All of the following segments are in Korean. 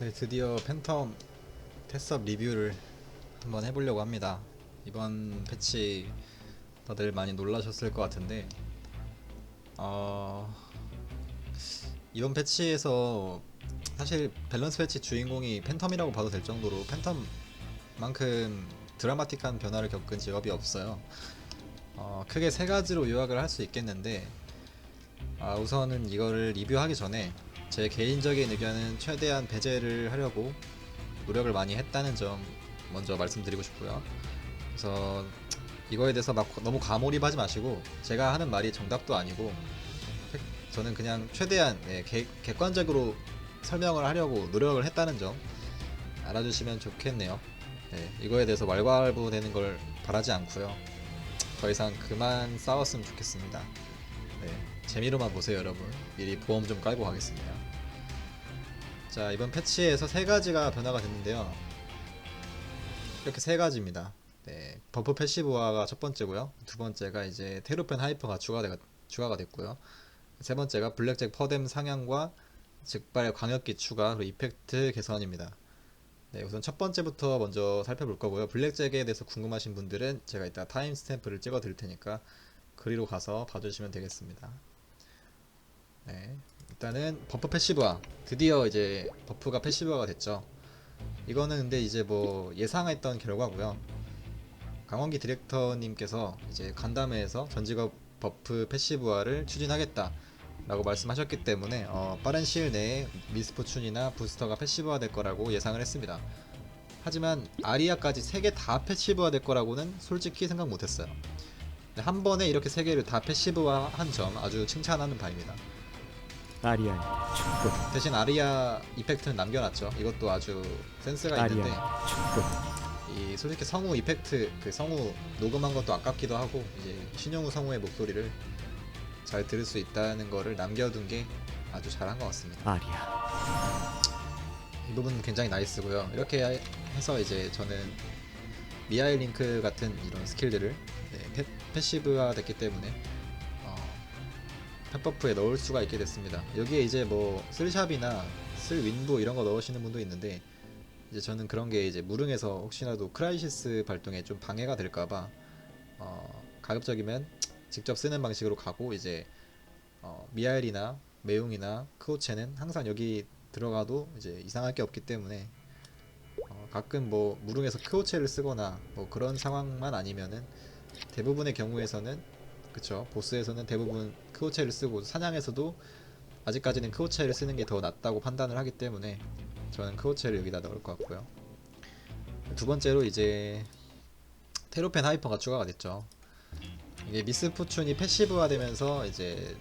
네, 드디어 팬텀 테스업 리뷰를 한번 해보려고 합니다. 이번 패치 다들 많이 놀라셨을 것 같은데, 어, 이번 패치에서 사실 밸런스 패치 주인공이 팬텀이라고 봐도 될 정도로 팬텀만큼 드라마틱한 변화를 겪은 직업이 없어요. 크게 세 가지로 요약을 할 수 있겠는데, 우선은 이거를 리뷰하기 전에 제 개인적인 의견은 최대한 배제를 하려고 노력을 많이 했다는 점 먼저 말씀드리고 싶고요. 그래서 이거에 대해서 막 너무 과몰입하지 마시고, 제가 하는 말이 정답도 아니고 저는 그냥 최대한 객관적으로 설명을 하려고 노력을 했다는 점 알아주시면 좋겠네요. 네, 이거에 대해서 왈가왈부되는 걸 바라지 않고요. 더 이상 그만 싸웠으면 좋겠습니다. 네, 재미로만 보세요 여러분. 미리 보험 좀 깔고 가겠습니다. 자, 이번 패치에서 세 가지가 변화가 됐는데요. 이렇게 세 가지입니다. 네, 버프 패시브화가 첫 번째고요. 두 번째가 이제 테루펜 하이퍼가 추가가 됐고요. 세 번째가 블랙잭 퍼뎀 상향과 즉발 광역기 추가 그리고 이펙트 개선입니다. 네, 우선 첫 번째부터 먼저 살펴볼 거고요. 블랙잭에 대해서 궁금하신 분들은 제가 이따 타임 스탬프를 찍어 드릴 테니까 그리로 가서 봐주시면 되겠습니다. 네, 일단은 버프 패시브화. 드디어 이제 버프가 패시브화가 됐죠. 이거는 근데 이제 뭐 예상했던 결과고요. 강원기 디렉터님께서 이제 간담회에서 전직업 버프 패시브화를 추진하겠다 라고 말씀하셨기 때문에 빠른 시일 내에 미스포춘이나 부스터가 패시브화 될 거라고 예상을 했습니다. 하지만 아리아까지 3개 다 패시브화 될 거라고는 솔직히 생각 못했어요. 한 번에 이렇게 3개를 다 패시브화 한 점 아주 칭찬하는 바입니다. 아리아에게 축복. 대신 아리아 이펙트는 남겨놨죠. 이것도 아주 센스가 있는데, 아리아에게 축복. 이 솔직히 성우 이펙트, 그 성우 녹음한 것도 아깝기도 하고, 이제 신용우 성우의 목소리를 잘 들을 수 있다는 거를 남겨둔 게 아주 잘한 것 같습니다. 아리아. 이 부분은 굉장히 나이스고요. 이렇게 해서 이제 저는 미하일 링크 같은 이런 스킬들을 패시브화 됐기 때문에 펫버프에 넣을 수가 있게 됐습니다. 여기에 이제 뭐 슬샵이나 슬윈부 이런 거 넣으시는 분도 있는데, 이제 저는 그런 게 이제 무릉에서 혹시라도 크라이시스 발동에 좀 방해가 될까봐 가급적이면 직접 쓰는 방식으로 가고, 이제 미하엘이나 메용이나 크오체는 항상 여기 들어가도 이제 이상할 게 없기 때문에 가끔 뭐 무릉에서 크오체를 쓰거나 뭐 그런 상황만 아니면은 대부분의 경우에서는, 그쵸, 보스에서는 대부분 크오체를 쓰고 사냥에서도 아직까지는 크오체를 쓰는 게 더 낫다고 판단을 하기 때문에 저는 크오체를 여기다 넣을 것 같고요. 두 번째로 이제 테로펜 하이퍼가 추가가 됐죠. 이게 미스포춘이 패시브화 되면서 이제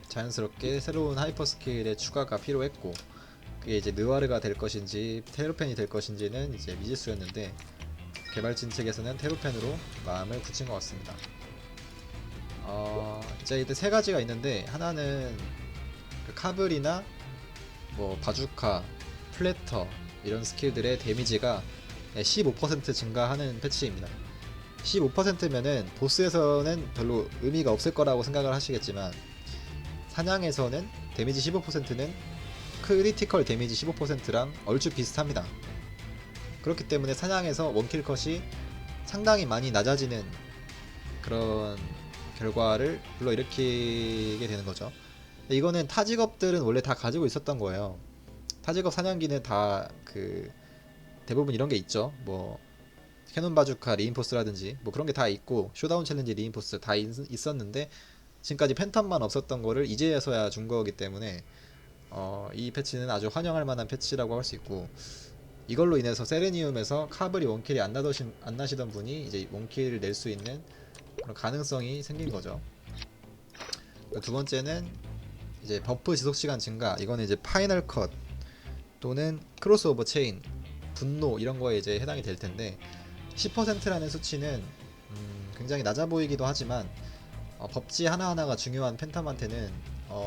자연스럽게 새로운 하이퍼 스킬의 추가가 필요했고, 그게 이제 느와르가 될 것인지 테로펜이 될 것인지는 이제 미지수였는데, 개발진 측에서는 테로펜으로 마음을 굳힌 것 같습니다. 이제 이때 세 가지가 있는데, 하나는 그 카블이나 뭐 바주카, 플래터 이런 스킬들의 데미지가 15% 증가하는 패치입니다. 15%면은 보스에서는 별로 의미가 없을 거라고 생각을 하시겠지만, 사냥에서는 데미지 15%는 크리티컬 데미지 15%랑 얼추 비슷합니다. 그렇기 때문에 사냥에서 원킬 컷이 상당히 많이 낮아지는 그런 결과를 불러일으키게 되는 거죠. 이거는 타 직업들은 원래 다 가지고 있었던 거예요. 타 직업 사냥기는 다 대부분 이런 게 있죠. 뭐 캐논 바주카 리인포스라든지 뭐 그런 게 다 있고, 쇼다운 챌린지 리인포스 다 있었는데 지금까지 팬텀만 없었던 거를 이제서야 준 거기 때문에 이 패치는 아주 환영할 만한 패치라고 할 수 있고, 이걸로 인해서 세레니움에서 카블이 원킬이 안 나시던 분이 이제 원킬을 낼 수 있는 그런 가능성이 생긴 거죠. 두 번째는 이제 버프 지속시간 증가. 이거는 이제 파이널 컷 또는 크로스오버 체인, 분노 이런 거에 이제 해당이 될 텐데, 10%라는 수치는 굉장히 낮아 보이기도 하지만 법지 하나하나가 중요한 팬텀한테는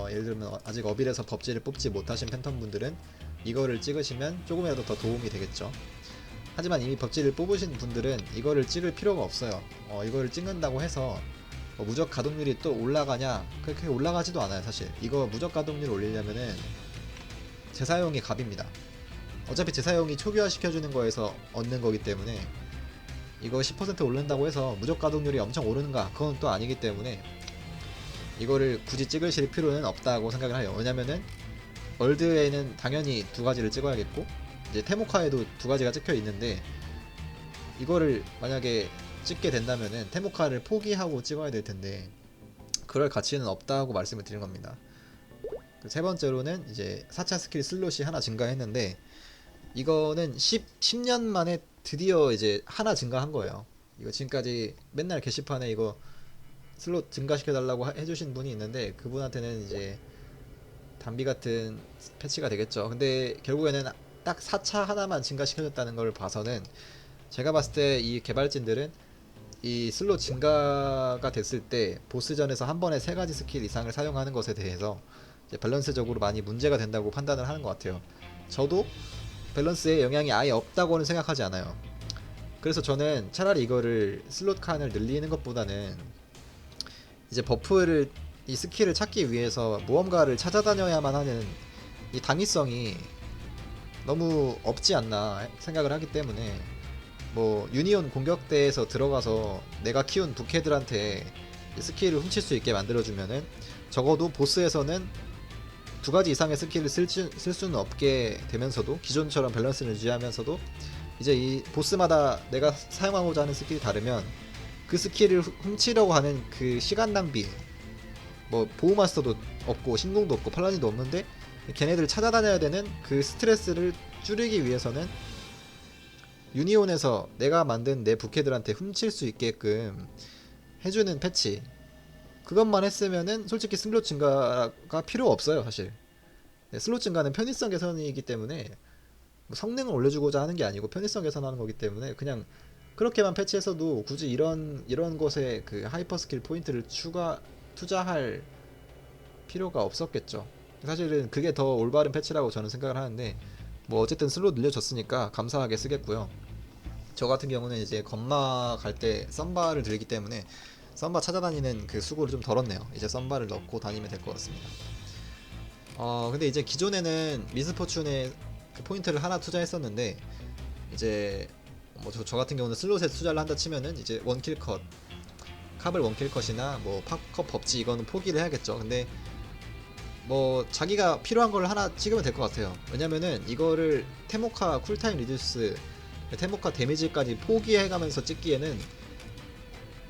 예를 들면 아직 어빌에서 법지를 뽑지 못하신 팬텀 분들은 이거를 찍으시면 조금이라도 더 도움이 되겠죠. 하지만 이미 법지를 뽑으신 분들은 이거를 찍을 필요가 없어요. 이거를 찍는다고 해서 무적 가동률이 또 올라가냐? 그렇게 올라가지도 않아요. 사실 이거 무적 가동률 올리려면은 재사용이 갑입니다. 어차피 재사용이 초기화 시켜주는 거에서 얻는 거기 때문에 이거 10% 오른다고 해서 무적 가동률이 엄청 오르는가 그건 또 아니기 때문에 이거를 굳이 찍으실 필요는 없다고 생각을 해요. 왜냐면은 월드에는 당연히 두 가지를 찍어야겠고 이제 테모카에도 두 가지가 찍혀 있는데 이거를 만약에 찍게 된다면은 테모카를 포기하고 찍어야 될 텐데 그럴 가치는 없다고 말씀을 드린 겁니다. 세 번째로는 이제 4차 스킬 슬롯이 하나 증가했는데 이거는 10년 만에 드디어 이제 하나 증가한 거예요. 이거 지금까지 맨날 게시판에 이거 슬롯 증가시켜달라고 해주신 분이 있는데 그분한테는 이제 담비 같은 패치가 되겠죠. 근데 결국에는 딱 4차 하나만 증가시켜줬다는 걸 봐서는 제가 봤을 때 이 개발진들은 이 슬롯 증가가 됐을 때 보스전에서 한 번에 3가지 스킬 이상을 사용하는 것에 대해서 이제 밸런스적으로 많이 문제가 된다고 판단을 하는 것 같아요. 저도 밸런스에 영향이 아예 없다고는 생각하지 않아요. 그래서 저는 차라리 이거를 슬롯 칸을 늘리는 것보다는 이제 버프를 이 스킬을 찾기 위해서 모험가를 찾아다녀야만 하는 이 당위성이 너무 없지 않나 생각을 하기 때문에 뭐 유니온 공격대에서 들어가서 내가 키운 부캐들한테 스킬을 훔칠 수 있게 만들어주면은 적어도 보스에서는 2가지 이상의 스킬을 쓸 수는 없게 되면서도 기존처럼 밸런스를 유지하면서도 이제 이 보스마다 내가 사용하고자 하는 스킬이 다르면 그 스킬을 훔치려고 하는 그 시간 낭비 뭐 보호마스터도 없고 신궁도 없고 팔라딘도 없는데 걔네들을 찾아다녀야 되는 그 스트레스를 줄이기 위해서는 유니온에서 내가 만든 내 부캐들한테 훔칠 수 있게끔 해주는 패치 그것만 했으면은 솔직히 슬롯 증가가 필요 없어요 사실. 네, 슬롯 증가는 편의성 개선이기 때문에 뭐 성능을 올려주고자 하는 게 아니고 편의성 개선하는 거기 때문에 그냥 그렇게만 패치했어도 굳이 이런 것에 그 하이퍼 스킬 포인트를 투자할 필요가 없었겠죠. 사실은 그게 더 올바른 패치라고 저는 생각을 하는데 뭐 어쨌든 슬롯 늘려줬으니까 감사하게 쓰겠고요. 저 같은 경우는 이제 건마 갈 때 썸바를 들기 때문에 썸바 찾아다니는 그 수고를 좀 덜었네요. 이제 썸바를 넣고 다니면 될 것 같습니다. 근데 이제 기존에는 미스포춘에 그 포인트를 하나 투자했었는데 이제 뭐 저 같은 경우는 슬롯에 투자를 한다 치면은 이제 원킬 컷 카블 원킬 컷이나 뭐 팝컷 법지 이거는 포기를 해야겠죠. 근데 뭐 자기가 필요한 걸 하나 찍으면 될 것 같아요. 왜냐면은 이거를 테모카 쿨타임 리듀스 테모카 데미지까지 포기해가면서 찍기에는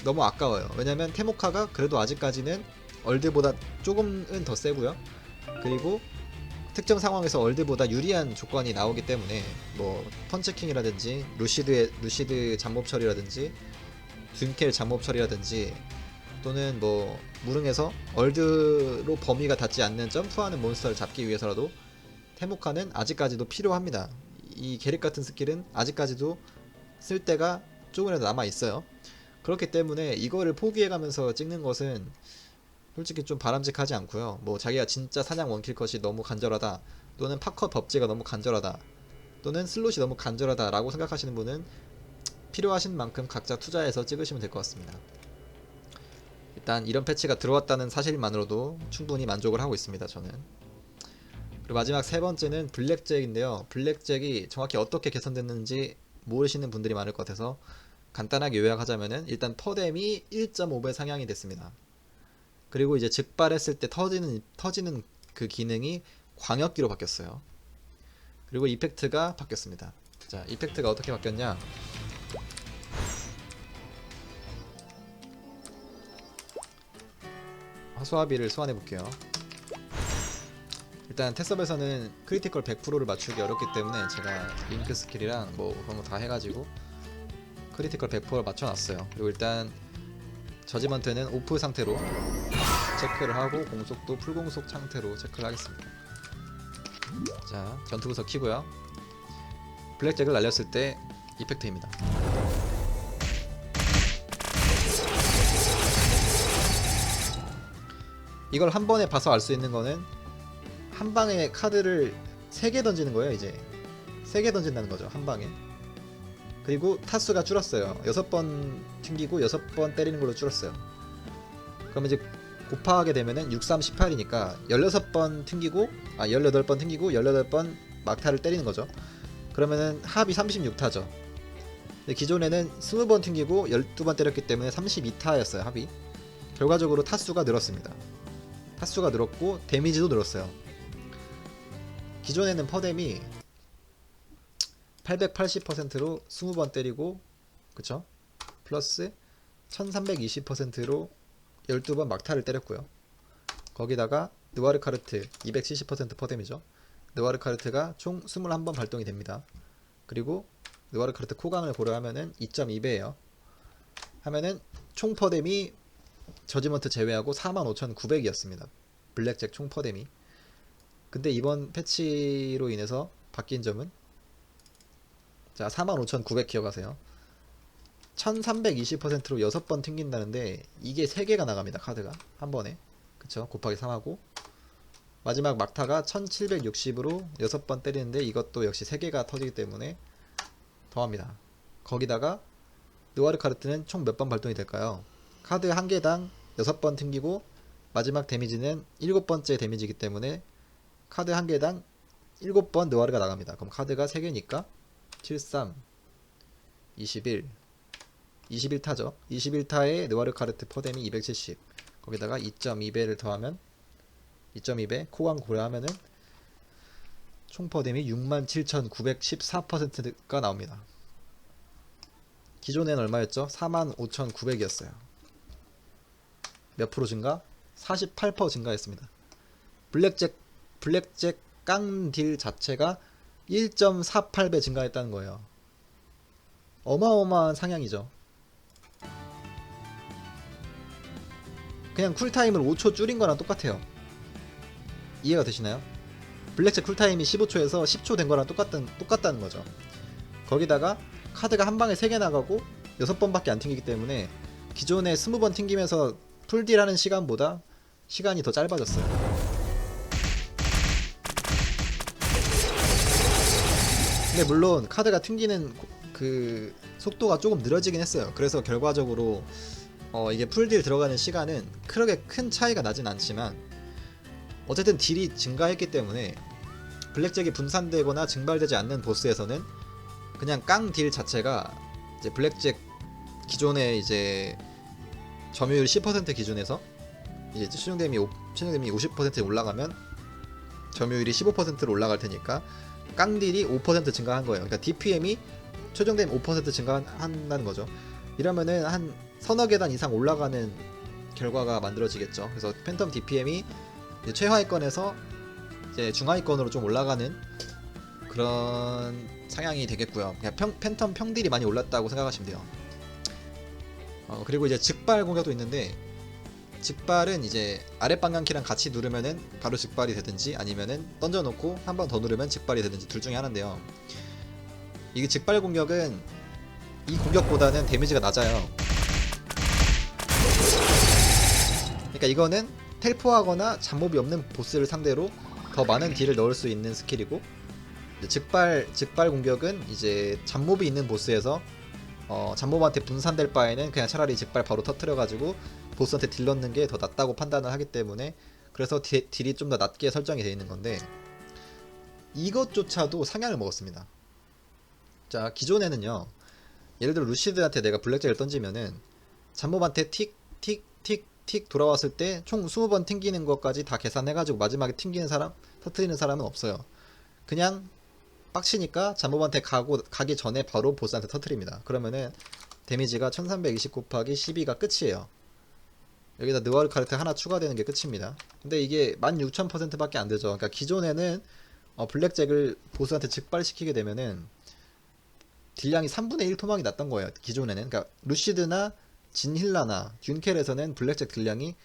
너무 아까워요. 왜냐면 테모카가 그래도 아직까지는 얼드보다 조금은 더 세고요. 그리고 특정 상황에서 얼드보다 유리한 조건이 나오기 때문에 뭐 펀치킹이라든지 루시드 잠몹 처리라든지 둔켈 잠몹 처리라든지 또는 뭐 무릉에서 얼드로 범위가 닿지 않는 점프하는 몬스터를 잡기 위해서라도 테모카는 아직까지도 필요합니다. 이 게릭 같은 스킬은 아직까지도 쓸 때가 조금이라도 남아 있어요. 그렇기 때문에 이거를 포기해가면서 찍는 것은 솔직히 좀 바람직하지 않고요. 뭐 자기가 진짜 사냥 원킬 컷이 너무 간절하다 또는 팝컷 법제가 너무 간절하다 또는 슬롯이 너무 간절하다 라고 생각하시는 분은 필요하신 만큼 각자 투자해서 찍으시면 될 것 같습니다. 일단 이런 패치가 들어왔다는 사실만으로도 충분히 만족을 하고 있습니다 저는. 그리고 마지막 세 번째는 블랙잭인데요. 블랙잭이 정확히 어떻게 개선됐는지 모르시는 분들이 많을 것 같아서 간단하게 요약하자면은 일단 퍼뎀이 1.5배 상향이 됐습니다. 그리고 이제 즉발했을 때 터지는 그 기능이 광역기로 바뀌었어요. 그리고 이펙트가 바뀌었습니다. 자, 이펙트가 어떻게 바뀌었냐? 화소화비를 소환해 볼게요. 일단 테스업에서는 크리티컬 100%를 맞추기 어렵기 때문에 제가 링크 스킬이랑 뭐 그런 거 다 해가지고 크리티컬 100%를 맞춰놨어요. 그리고 일단 저지먼트는 오프 상태로 체크를 하고 공속도 풀공속 상태로 체크를 하겠습니다. 자, 전투구석 키고요. 블랙잭을 날렸을 때 이펙트입니다. 이걸 한 번에 봐서 알 수 있는 거는 한 방에 카드를 3개 던지는 거예요. 이제 3개 던진다는 거죠 한 방에. 그리고 타수가 줄었어요. 6번 튕기고 6번 때리는 걸로 줄었어요. 그럼 이제 곱하게 되면은 6, 3, 18이니까 16번 튕기고 18번 튕기고 18번 막타를 때리는 거죠. 그러면은 합이 36타죠. 기존에는 20번 튕기고 12번 때렸기 때문에 32타였어요 합이. 결과적으로 타수가 늘었습니다. 타수가 늘었고 데미지도 늘었어요. 기존에는 퍼뎀이 880%로 20번 때리고, 그쵸? 플러스 1320%로 12번 막타를 때렸고요. 거기다가 느와르 카르트 270% 퍼뎀이죠. 느와르 카르트가 총 21번 발동이 됩니다. 그리고 느와르 카르트 코강을 고려하면은 2.2배예요. 하면은 총 퍼뎀이 저지먼트 제외하고 45,900이었습니다. 블랙잭 총 퍼뎀이. 근데 이번 패치로 인해서 바뀐 점은, 자, 45,900 기억하세요. 1320%로 6번 튕긴다는데 이게 3개가 나갑니다. 카드가 한 번에. 그쵸? 곱하기 3하고 마지막 막타가 1760으로 6번 때리는데 이것도 역시 3개가 터지기 때문에 더합니다. 거기다가 느와르 카르트는 총 몇 번 발동이 될까요? 카드 한 개당 6번 튕기고 마지막 데미지는 7번째 데미지이기 때문에 카드 한 개당 7번 느와르가 나갑니다. 그럼 카드가 3개니까 73, 21, 21타죠. 21타에 느와르 카르트 퍼뎀이 270, 거기다가 2.2배를 더하면 2.2배 코강 고려하면은 총 퍼뎀이 67,914%가 나옵니다. 기존에는 얼마였죠? 45,900이었어요. 몇 프로 증가? 48% 증가했습니다. 블랙잭 깡딜 자체가 1.48배 증가했다는 거예요. 어마어마한 상향이죠. 그냥 쿨타임을 5초 줄인 거랑 똑같아요. 이해가 되시나요? 블랙잭 쿨타임이 15초에서 10초 된 거랑 똑같다는 거죠. 거기다가 카드가 한 방에 3개 나가고 6번밖에 안 튕기기 때문에 기존에 20번 튕기면서 풀딜 하는 시간보다 시간이 더 짧아졌어요. 근데 물론 카드가 튕기는 그 속도가 조금 늘어지긴 했어요. 그래서 결과적으로 이게 풀딜 들어가는 시간은 그렇게 큰 차이가 나진 않지만 어쨌든 딜이 증가했기 때문에 블랙잭이 분산되거나 증발되지 않는 보스에서는 그냥 깡 딜 자체가 이제 블랙잭 기존에 이제 점유율 10% 기준에서 이제 수정댐이 50%에 올라가면 점유율이 15%로 올라갈 테니까 깡딜이 5% 증가한 거예요. 그러니까 DPM이 최종댐 5% 증가한다는 거죠. 이러면은 한 서너 계단 이상 올라가는 결과가 만들어지겠죠. 그래서 팬텀 DPM이 이제 최하위권에서 이제 중하위권으로 좀 올라가는 그런 상향이 되겠고요. 그냥 팬텀 평딜이 많이 올랐다고 생각하시면 돼요. 그리고 이제 즉발 공격도 있는데, 즉발은 이제 아랫방향키랑 같이 누르면은 바로 즉발이 되든지 아니면은 던져놓고 한 번 더 누르면 즉발이 되든지 둘 중에 하나인데요. 이게 즉발 공격은 이 공격보다는 데미지가 낮아요. 그러니까 이거는 텔포하거나 잡몹이 없는 보스를 상대로 더 많은 딜을 넣을 수 있는 스킬이고, 즉발 공격은 이제 잡몹이 있는 보스에서 잡몹한테 분산될 바에는 그냥 차라리 즉발 바로 터트려가지고 보스한테 딜 넣는 게 더 낫다고 판단을 하기 때문에, 그래서 딜이 좀 더 낮게 설정이 되어 있는 건데, 이것조차도 상향을 먹었습니다. 자, 기존에는요, 예를 들어 루시드한테 내가 블랙잭을 던지면은 잡몹한테 틱 돌아왔을 때 총 20번 튕기는 것까지 다 계산해가지고 마지막에 튕기는 사람, 터트리는 사람은 없어요. 그냥 빡치니까 잡몹한테 가기 전에 바로 보스한테 터트립니다. 그러면은 데미지가 1320 곱하기 12가 끝이에요. 여기다 느와르 카르트 하나 추가되는 게 끝입니다. 근데 이게 16,000% 밖에 안 되죠. 그러니까 기존에는 블랙잭을 보스한테 즉발시키게 되면은 딜량이 3분의 1 토막이 났던 거예요. 기존에는. 그러니까 루시드나 진힐라나 듄켈에서는 블랙잭 딜량이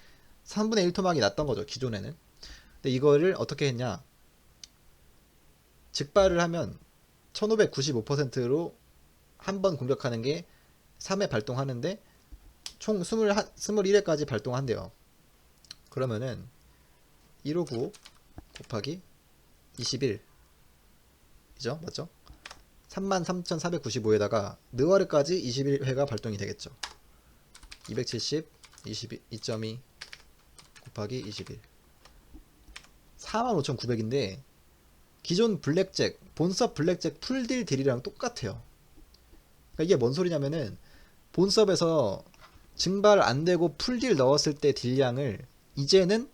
3분의 1 토막이 났던 거죠. 기존에는. 근데 이거를 어떻게 했냐? 즉발을 하면 1595%로 한 번 공격하는 게 3회 발동하는데 총 21회까지 발동한대요. 그러면은 159 곱하기 21 이죠? 맞죠? 33,495에다가 느와르까지 21회가 발동이 되겠죠. 270 2.2 곱하기 21 45,900인데 기존 블랙잭, 본섭 블랙잭 풀딜 딜이랑 똑같아요. 그러니까 이게 뭔 소리냐면은 본섭에서 증발 안되고 풀딜 넣었을 때 딜량을 이제는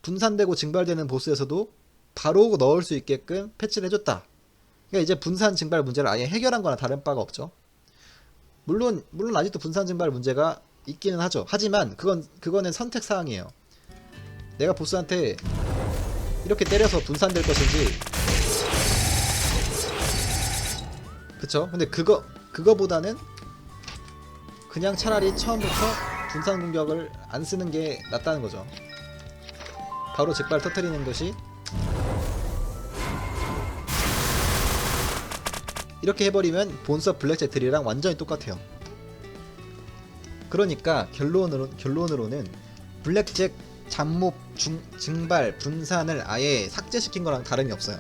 분산되고 증발되는 보스에서도 바로 넣을 수 있게끔 패치를 해줬다. 그러니까 이제 분산 증발 문제를 아예 해결한 거나 다른 바가 없죠. 물론 아직도 분산 증발 문제가 있기는 하죠. 하지만 그거는 선택 사항이에요. 내가 보스한테 이렇게 때려서 분산될 것인지, 그쵸? 근데 그거보다는 그냥 차라리 처음부터 분산 공격을 안 쓰는 게 낫다는 거죠. 바로 직발 터뜨리는 것이, 이렇게 해버리면 본섭 블랙잭 딜이랑 완전히 똑같아요. 그러니까 결론으로는 블랙잭 잡몹 증발 분산을 아예 삭제시킨 거랑 다름이 없어요.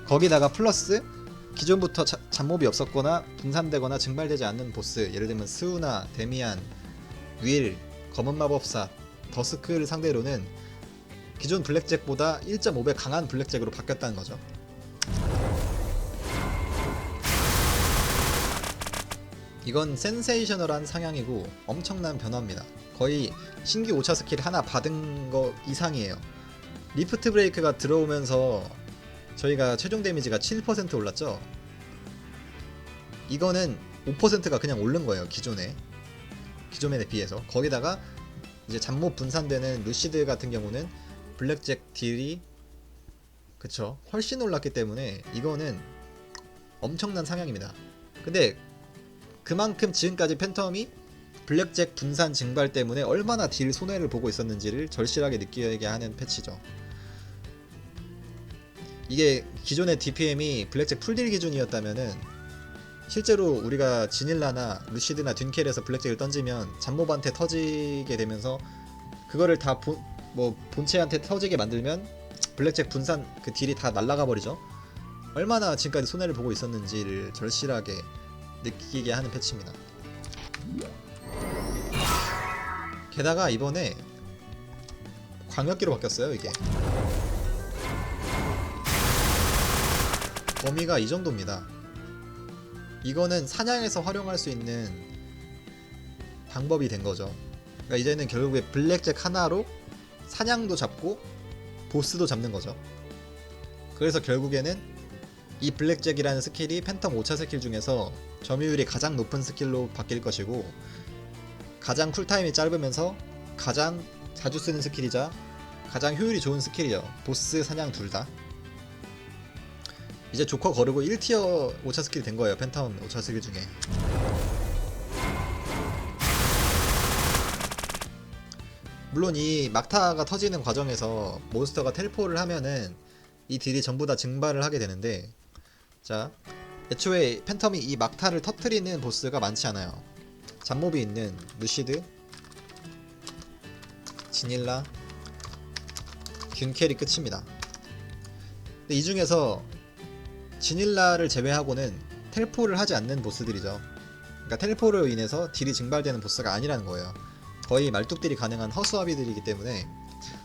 거기다가 플러스 기존부터 잡몹이 없었거나 분산되거나 증발되지 않는 보스, 예를 들면 스우나, 데미안, 윌, 검은 마법사, 더스크를 상대로는 기존 블랙잭보다 1.5배 강한 블랙잭으로 바뀌었다는 거죠. 이건 센세이셔널한 상향이고 엄청난 변화입니다. 거의 신규 5차 스킬 하나 받은 거 이상이에요. 리프트 브레이크가 들어오면서 저희가 최종 데미지가 7% 올랐죠. 이거는 5%가 그냥 오른 거예요. 기존에 비해서. 거기다가 이제 잡몹 분산되는 루시드 같은 경우는 블랙잭 딜이 그쵸 훨씬 올랐기 때문에 이거는 엄청난 상향입니다. 근데 그만큼 지금까지 팬텀이 블랙잭 분산 증발 때문에 얼마나 딜 손해를 보고 있었는지를 절실하게 느끼게 하는 패치죠. 이게 기존의 DPM이 블랙잭 풀딜 기준이었다면은 실제로 우리가 지닐라나 루시드나 듄켈에서 블랙잭을 던지면 잡몹한테 터지게 되면서 그거를 다 본체한테 터지게 만들면 블랙잭 분산 그 딜이 다 날아가 버리죠. 얼마나 지금까지 손해를 보고 있었는지를 절실하게 느끼게 하는 패치입니다. 게다가 이번에 광역기로 바뀌었어요. 이게 범위가 이 정도입니다. 이거는 사냥에서 활용할 수 있는 방법이 된 거죠. 그러니까 이제는 결국에 블랙잭 하나로 사냥도 잡고 보스도 잡는 거죠. 그래서 결국에는 이 블랙잭이라는 스킬이 팬텀 5차 스킬 중에서 점유율이 가장 높은 스킬로 바뀔 것이고, 가장 쿨타임이 짧으면서 가장 자주 쓰는 스킬이자 가장 효율이 좋은 스킬이죠. 보스 사냥 둘 다. 이제 조커 거르고 1티어 5차 스킬이 된 거예요. 팬텀 5차 스킬 중에. 물론 이 막타가 터지는 과정에서 몬스터가 텔포를 하면은 이 딜이 전부 다 증발을 하게 되는데, 자, 애초에 팬텀이 이 막타를 터트리는 보스가 많지 않아요. 잡몹이 있는 루시드, 지닐라, 균켈이 끝입니다. 근데 이 중에서 지닐라를 제외하고는 텔포를 하지 않는 보스들이죠. 그러니까 텔포로 인해서 딜이 증발되는 보스가 아니라는 거예요. 거의 말뚝딜이 가능한 허수아비들이기 때문에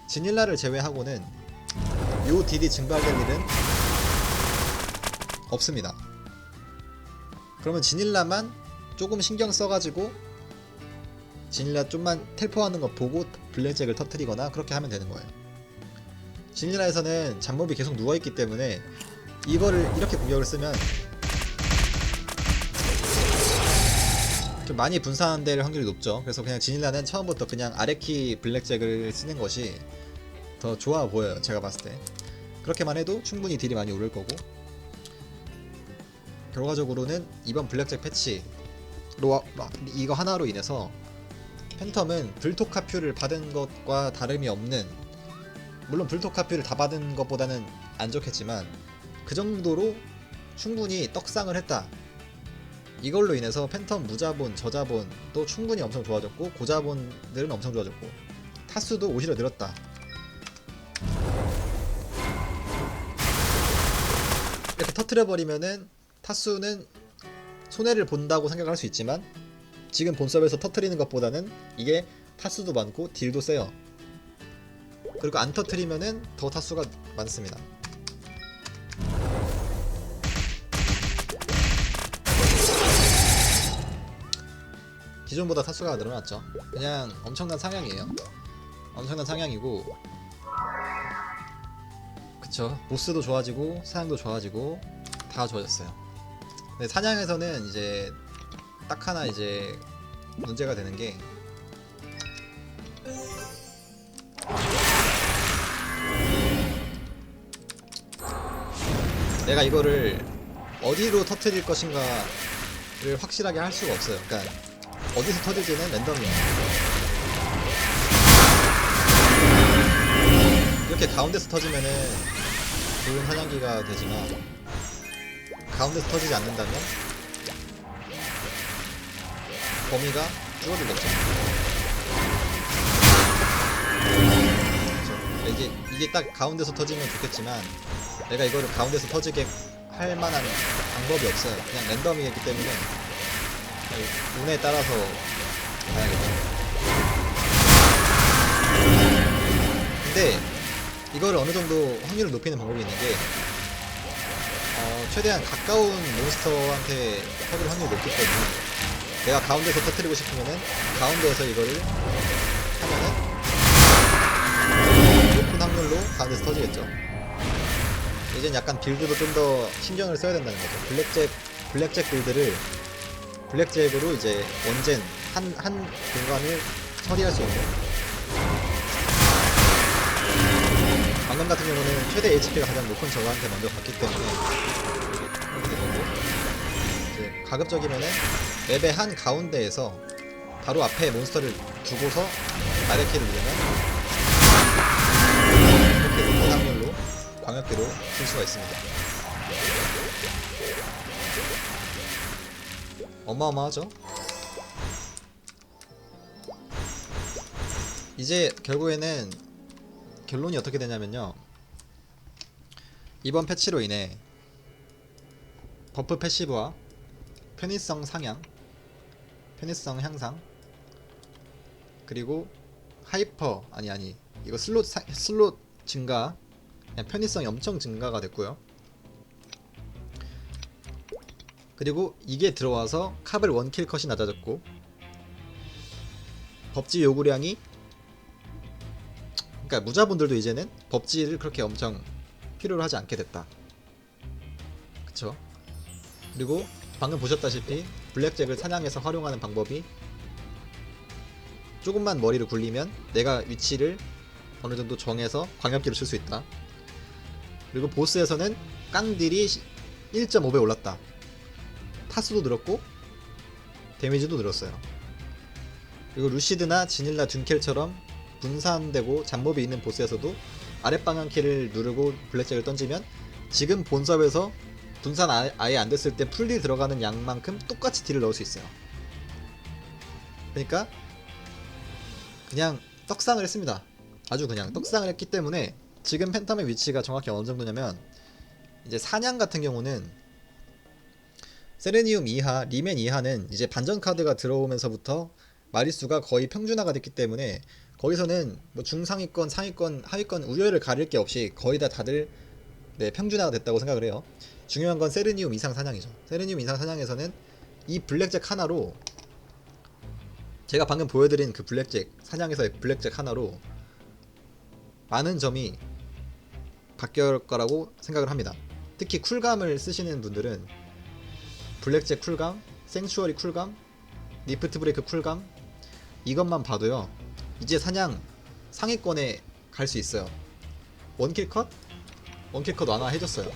지닐라를 제외하고는 요 딜이 증발될 일은 없습니다. 그러면 지닐라만 조금 신경 써가지고 지닐라 좀만 텔포하는 거 보고 블랙잭을 터트리거나 그렇게 하면 되는 거예요. 지닐라에서는 잡몹이 계속 누워있기 때문에 이거를 이렇게 공격을 쓰면 좀 많이 분산될 확률이 높죠. 그래서 그냥 지닐라는 처음부터 그냥 아래키 블랙잭을 쓰는 것이 더 좋아 보여요. 제가 봤을 때. 그렇게만 해도 충분히 딜이 많이 오를 거고, 결과적으로는 이번 블랙잭 패치로 이거 하나로 인해서 팬텀은 불토카퓨를 받은 것과 다름이 없는, 물론 불토카퓨를 다 받은 것보다는 안 좋겠지만 그 정도로 충분히 떡상을 했다. 이걸로 인해서 팬텀 무자본, 저자본도 충분히 엄청 좋아졌고, 고자본들은 엄청 좋아졌고, 타수도 오히려 늘었다. 이렇게 터트려버리면은 타수는 손해를 본다고 생각할 수 있지만, 지금 본섭에서 터트리는 것보다는 이게 타수도 많고 딜도 세요. 그리고 안 터트리면은 더 타수가 많습니다. 기존보다 타수가 늘어났죠. 그냥 엄청난 상향이에요. 엄청난 상향이고, 그쵸. 보스도 좋아지고 사냥도 좋아지고 다 좋아졌어요. 근데 사냥에서는 이제 딱 하나 이제 문제가 되는 게, 내가 이거를 어디로 터뜨릴 것인가를 확실하게 할 수가 없어요. 그러니까 어디서 터질지는 랜덤이에요. 이렇게 가운데서 터지면은 좋은 사냥기가 되지만, 가운데서 터지지 않는다면 범위가 줄어들겠죠. 그렇죠. 이게 딱 가운데서 터지면 좋겠지만, 내가 이거를 가운데서 터지게 할 만한 방법이 없어요. 그냥 랜덤이기 때문에 운에 따라서 가야겠죠. 근데 이거를 어느 정도 확률을 높이는 방법이 있는 게, 최대한 가까운 몬스터한테 터질 확률이 높기 때문에, 내가 가운데서 터뜨리고 싶으면은 가운데에서 이거를 하면은 높은 확률로 가운데서 터지겠죠. 이젠 약간 빌드도 좀 더 신경을 써야 된다는 거죠. 블랙잭 빌드를 블랙잭으로 이제 원젠 한 공간을 처리할 수 있는. 방금 같은 경우는 최대 HP가 가장 높은 저거한테 먼저 갔기 때문에 이렇게 되고, 이제 가급적이면은 맵의 한 가운데에서 바로 앞에 몬스터를 두고서 아래키를 누르면 이렇게 높은 확률로 광역기로 쓸 수가 있습니다. 어마어마하죠? 이제 결국에는 결론이 어떻게 되냐면요, 이번 패치로 인해 버프 패시브와 편의성 상향, 편의성 향상, 그리고 하이퍼 이거 슬롯 증가, 그냥 편의성이 엄청 증가가 됐고요. 그리고 이게 들어와서 카벨 원킬 컷이 낮아졌고, 법지 요구량이, 그러니까 무자분들도 이제는 법지를 그렇게 엄청 필요로 하지 않게 됐다. 그쵸? 그리고 방금 보셨다시피 블랙잭을 사냥해서 활용하는 방법이, 조금만 머리를 굴리면 내가 위치를 어느 정도 정해서 광역기를 쓸 수 있다. 그리고 보스에서는 깡딜이 1.5배 올랐다. 타수도 늘었고 데미지도 늘었어요. 그리고 루시드나 지닐라 둔켈처럼 분산되고 잡몹이 있는 보스에서도 아랫방향 키를 누르고 블랙잭을 던지면 지금 본섭에서 분산 아예 안 됐을 때 풀딜 들어가는 양만큼 똑같이 딜을 넣을 수 있어요. 그러니까 그냥 떡상을 했습니다. 아주 그냥 떡상을 했기 때문에 지금 팬텀의 위치가 정확히 어느 정도냐면, 이제 사냥 같은 경우는 세레니움 이하, 리멘 이하는 이제 반전 카드가 들어오면서부터 마리수가 거의 평준화가 됐기 때문에, 거기서는 뭐 중상위권, 상위권, 하위권 우열을 가릴 게 없이 거의 다들 평준화가 됐다고 생각을 해요. 중요한 건 세르니움 이상 사냥이죠. 세르니움 이상 사냥에서는 이 블랙잭 하나로, 제가 방금 보여드린 그 블랙잭 사냥에서의 블랙잭 하나로 많은 점이 바뀔 거라고 생각을 합니다. 특히 쿨감을 쓰시는 분들은 블랙잭 쿨감, 생추어리 쿨감, 리프트 브레이크 쿨감, 이것만 봐도요, 이제 사냥 상위권에 갈 수 있어요. 원킬컷 완화해줬어요.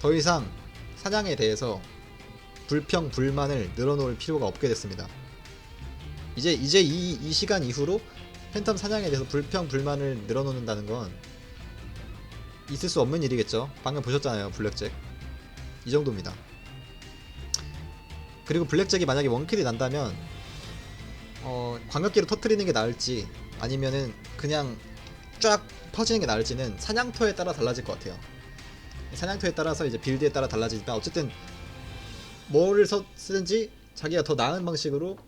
더 이상 사냥에 대해서 불평 불만을 늘어놓을 필요가 없게 됐습니다. 이제 이 시간 이후로 팬텀 사냥에 대해서 불평 불만을 늘어놓는다는 건 있을 수 없는 일이겠죠. 방금 보셨잖아요, 블랙잭. 이 정도입니다. 그리고 블랙잭이 만약에 원킬이 난다면 광역기로 터트리는 게 나을지 아니면은 그냥 쫙 터지는 게 나을지는 사냥터에 따라 달라질 것 같아요. 사냥터에 따라서 이제 빌드에 따라 달라지지만, 어쨌든 뭐를 쓰든지 자기가 더 나은 방식으로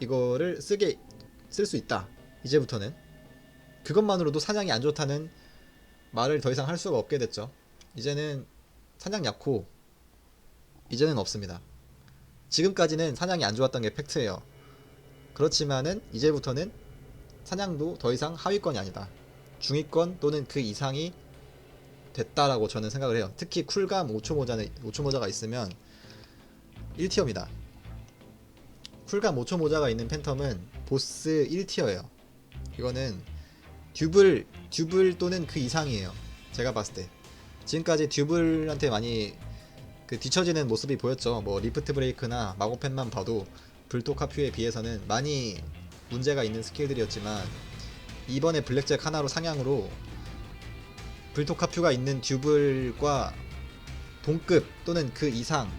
이거를 쓸 수 있다. 이제부터는 그것만으로도 사냥이 안 좋다는 말을 더 이상 할 수가 없게 됐죠. 이제는 사냥 약호 이제는 없습니다. 지금까지는 사냥이 안 좋았던 게 팩트예요. 그렇지만은 이제부터는 사냥도 더 이상 하위권이 아니다. 중위권 또는 그 이상이 됐다라고 저는 생각을 해요. 특히 쿨감 5초 모자가 있으면 1티어입니다. 쿨감 5초 모자가 있는 팬텀은 보스 1티어예요. 이거는 듀블 또는 그 이상이에요. 제가 봤을 때 지금까지 듀블한테 많이 그 뒤처지는 모습이 보였죠. 뭐 리프트 브레이크나 마고펜만 봐도 불토카퓨에 비해서는 많이 문제가 있는 스킬들이었지만 이번에 블랙잭 하나로 상향으로 불토카퓨가 있는 듀블과 동급 또는 그 이상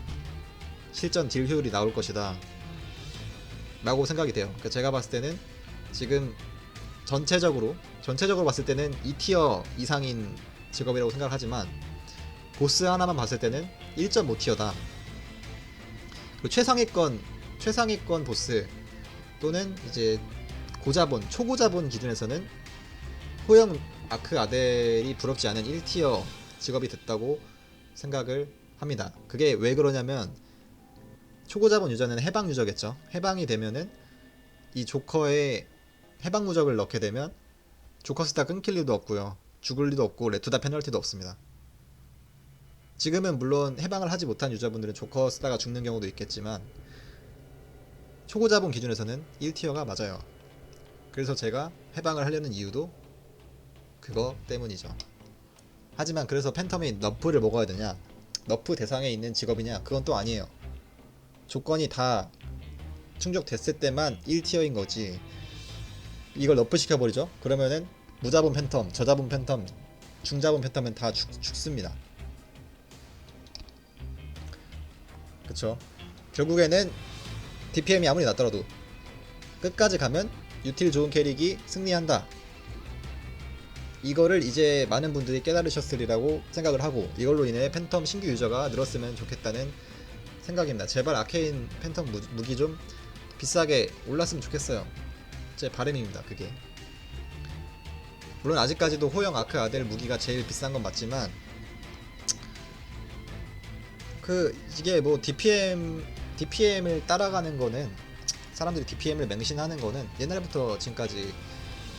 실전 딜 효율이 나올 것이다 라고 생각이 돼요. 그러니까 제가 봤을 때는 지금 전체적으로 봤을 때는 2티어 이상인 직업이라고 생각하지만 보스 하나만 봤을 때는 1.5티어다. 그리고 최상위권 보스 또는 이제 고자본, 초고자본 기준에서는 호영 아크 아델이 부럽지 않은 1티어 직업이 됐다고 생각을 합니다. 그게 왜 그러냐면 초고자본 유저는 해방 유저겠죠. 해방이 되면은 이 조커의 해방 무적을 넣게 되면 조커 스타 끊길 리도 없고요. 죽을 리도 없고 레투다 페널티도 없습니다. 지금은 물론 해방을 하지 못한 유저분들은 조커 쓰다가 죽는 경우도 있겠지만 초고자본 기준에서는 1티어가 맞아요. 그래서 제가 해방을 하려는 이유도 그거 때문이죠. 하지만 그래서 팬텀이 너프를 먹어야 되냐, 너프 대상에 있는 직업이냐, 그건 또 아니에요. 조건이 다 충족됐을 때만 1티어인 거지. 이걸 너프 시켜버리죠? 그러면은 무자본 팬텀, 저자본 팬텀, 중자본 팬텀은 다 죽습니다. 그쵸? 결국에는 DPM이 아무리 낮더라도 끝까지 가면 유틸 좋은 캐릭이 승리한다. 이거를 이제 많은 분들이 깨달으셨으리라고 생각을 하고 이걸로 인해 팬텀 신규 유저가 늘었으면 좋겠다는 생각입니다. 제발 아케인 팬텀 무기 좀 비싸게 올랐으면 좋겠어요. 제 바람입니다. 그게. 물론 아직까지도 호영 아크 아델 무기가 제일 비싼 건 맞지만 이게 뭐 DPM을 따라가는 거는, 사람들이 DPM을 맹신하는 거는 옛날부터 지금까지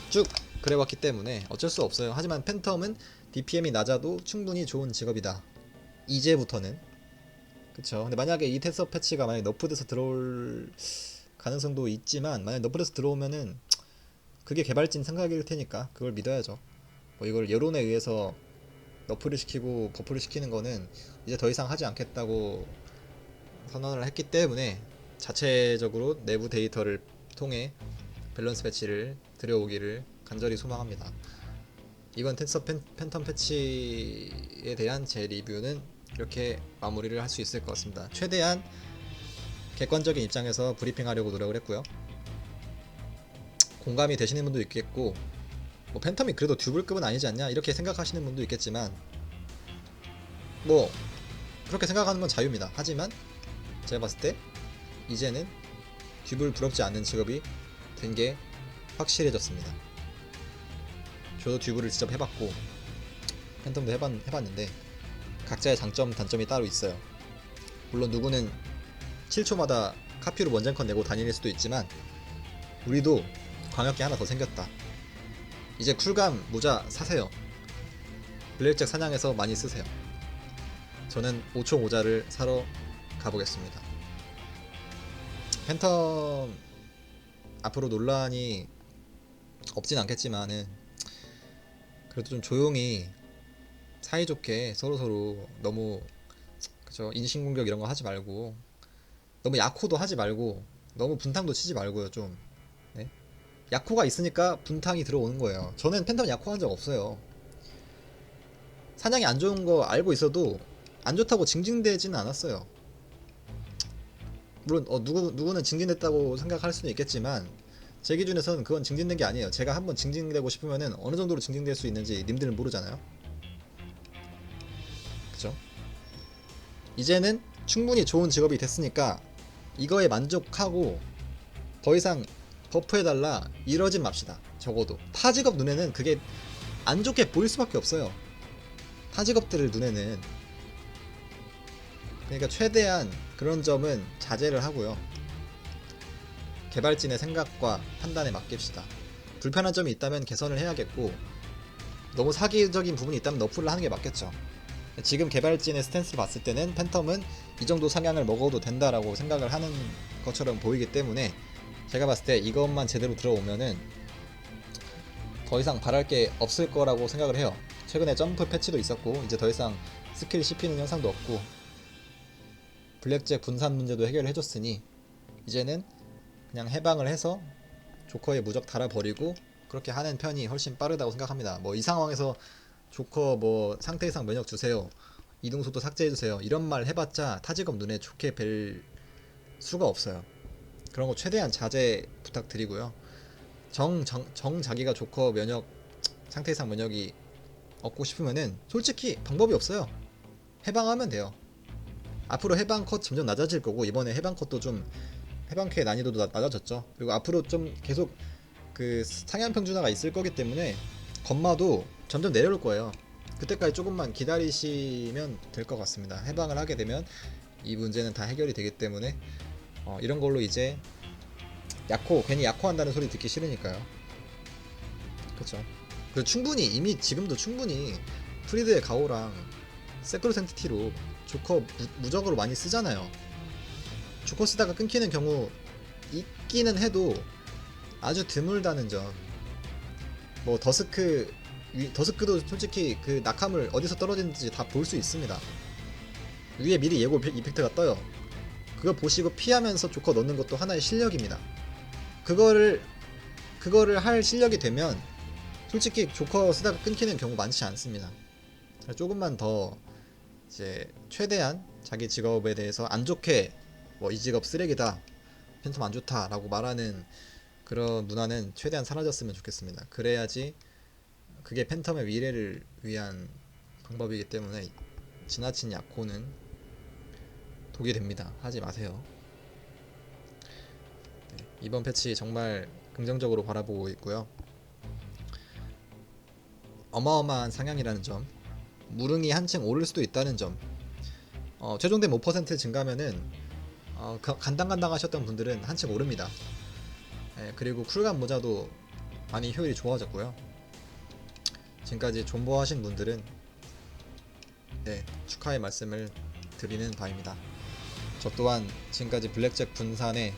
쭉 그래왔기 때문에 어쩔 수 없어요. 하지만 팬텀은 DPM이 낮아도 충분히 좋은 직업이다. 이제부터는. 그쵸. 근데 만약에 이 테스업 패치가 만약에 너프돼서 들어올 가능성도 있지만, 만약에 너프돼서 들어오면은 그게 개발진 생각일 테니까 그걸 믿어야죠. 뭐 이걸 여론에 의해서 너프를 시키고 버프를 시키는 거는 이제 더 이상 하지 않겠다고 선언을 했기 때문에 자체적으로 내부 데이터를 통해 밸런스 패치를 들여오기를 간절히 소망합니다. 이번 텐서 팬텀 패치에 대한 제 리뷰는 이렇게 마무리를 할 수 있을 것 같습니다. 최대한 객관적인 입장에서 브리핑하려고 노력을 했고요. 공감이 되시는 분도 있겠고, 뭐 팬텀이 그래도 듀블급은 아니지 않냐 이렇게 생각하시는 분도 있겠지만, 뭐 그렇게 생각하는 건 자유입니다. 하지만 제가 봤을 때 이제는 듀블 부럽지 않는 직업이 된 게 확실해졌습니다. 저도 듀블을 직접 해봤고 팬텀도 해봤는데 각자의 장점 단점이 따로 있어요. 물론 누구는 7초마다 카피로 원젠컨 내고 다닐 수도 있지만 우리도 광역기 하나 더 생겼다. 이제 쿨감 모자 사세요. 블랙잭 사냥해서 많이 쓰세요. 저는 5초 모자를 사러 가보겠습니다. 팬텀 앞으로 논란이 없진 않겠지만은 그래도 좀 조용히 사이좋게 서로서로 너무 그죠, 인신공격 이런 거 하지 말고, 너무 야코도 하지 말고, 너무 분탕도 치지 말고요. 좀 네? 야코가 있으니까 분탕이 들어오는 거예요. 저는 팬텀 야코 한 적 없어요. 사냥이 안 좋은 거 알고 있어도 안 좋다고 징징대지는 않았어요. 물론 누구는 징징댔다고 생각할 수는 있겠지만 제 기준에서는 그건 징징댄 게 아니에요. 제가 한번 징징대고 싶으면은 어느 정도로 징징댈 수 있는지 님들은 모르잖아요. 그죠? 이제는 충분히 좋은 직업이 됐으니까 이거에 만족하고 더 이상 버프해달라 이러진 맙시다. 적어도 타 직업 눈에는 그게 안 좋게 보일 수밖에 없어요. 타 직업들을 눈에는. 그러니까 최대한 그런 점은 자제를 하고요. 개발진의 생각과 판단에 맡깁시다. 불편한 점이 있다면 개선을 해야겠고, 너무 사기적인 부분이 있다면 너프를 하는 게 맞겠죠. 지금 개발진의 스탠스를 봤을 때는 팬텀은 이 정도 상향을 먹어도 된다라고 생각을 하는 것처럼 보이기 때문에, 제가 봤을 때 이것만 제대로 들어오면은 더 이상 바랄 게 없을 거라고 생각을 해요. 최근에 점프 패치도 있었고, 이제 더 이상 스킬 씹히는 현상도 없고, 블랙잭 분산 문제도 해결을 해줬으니 이제는 그냥 해방을 해서 조커의 무적 달아버리고 그렇게 하는 편이 훨씬 빠르다고 생각합니다. 뭐 이 상황에서 조커 뭐 상태 이상 면역 주세요, 이동속도 삭제해주세요, 이런 말 해봤자 타직업 눈에 좋게 뵐 수가 없어요. 그런 거 최대한 자제 부탁드리고요. 정 자기가 조커 면역, 상태 이상 면역이 얻고 싶으면은 솔직히 방법이 없어요. 해방하면 돼요. 앞으로 해방 컷 점점 낮아질 거고, 이번에 해방 컷도 좀 해방캐 난이도도 낮아졌죠. 그리고 앞으로 좀 계속 그 상향 평준화가 있을 거기 때문에 건마도 점점 내려올 거예요. 그때까지 조금만 기다리시면 될 것 같습니다. 해방을 하게 되면 이 문제는 다 해결이 되기 때문에 이런 걸로 이제 괜히 약호한다는 소리 듣기 싫으니까요. 그쵸. 그리고 충분히 이미 지금도 충분히 프리드의 가오랑 세크로센티티로 조커 무적으로 많이 쓰잖아요. 조커 쓰다가 끊기는 경우 있기는 해도 아주 드물다는 점. 뭐 더스크도 솔직히 그 낙하물 어디서 떨어지는지 다 볼 수 있습니다. 위에 미리 예고 이펙트가 떠요. 그거 보시고 피하면서 조커 넣는 것도 하나의 실력입니다. 그거를 할 실력이 되면 솔직히 조커 쓰다가 끊기는 경우 많지 않습니다. 조금만 더 이제 최대한 자기 직업에 대해서 안 좋게 뭐 이 직업 쓰레기다, 팬텀 안 좋다 라고 말하는 그런 문화는 최대한 사라졌으면 좋겠습니다. 그래야지 그게 팬텀의 미래를 위한 방법이기 때문에 지나친 약호는 독이 됩니다. 하지 마세요. 네, 이번 패치 정말 긍정적으로 바라보고 있고요. 어마어마한 상향이라는 점, 무릉이 한층 오를 수도 있다는 점, 최종된 5% 증가면은 간당간당 하셨던 분들은 한층 오릅니다. 네, 그리고 쿨감 모자도 많이 효율이 좋아졌고요. 지금까지 존버하신 분들은 네, 축하의 말씀을 드리는 바입니다. 저 또한 지금까지 블랙잭 분산에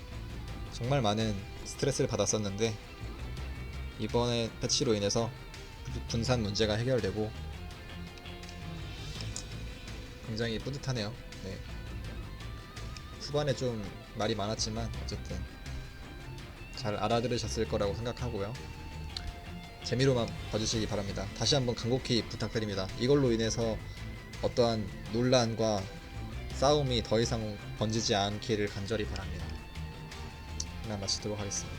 정말 많은 스트레스를 받았었는데, 이번에 패치로 인해서 분산 문제가 해결되고 굉장히 뿌듯하네요. 네. 후반에 좀 말이 많았지만 어쨌든 잘 알아들으셨을 거라고 생각하고요. 재미로만 봐주시기 바랍니다. 다시 한번 간곡히 부탁드립니다. 이걸로 인해서 어떠한 논란과 싸움이 더 이상 번지지 않기를 간절히 바랍니다. 이만 마치도록 하겠습니다.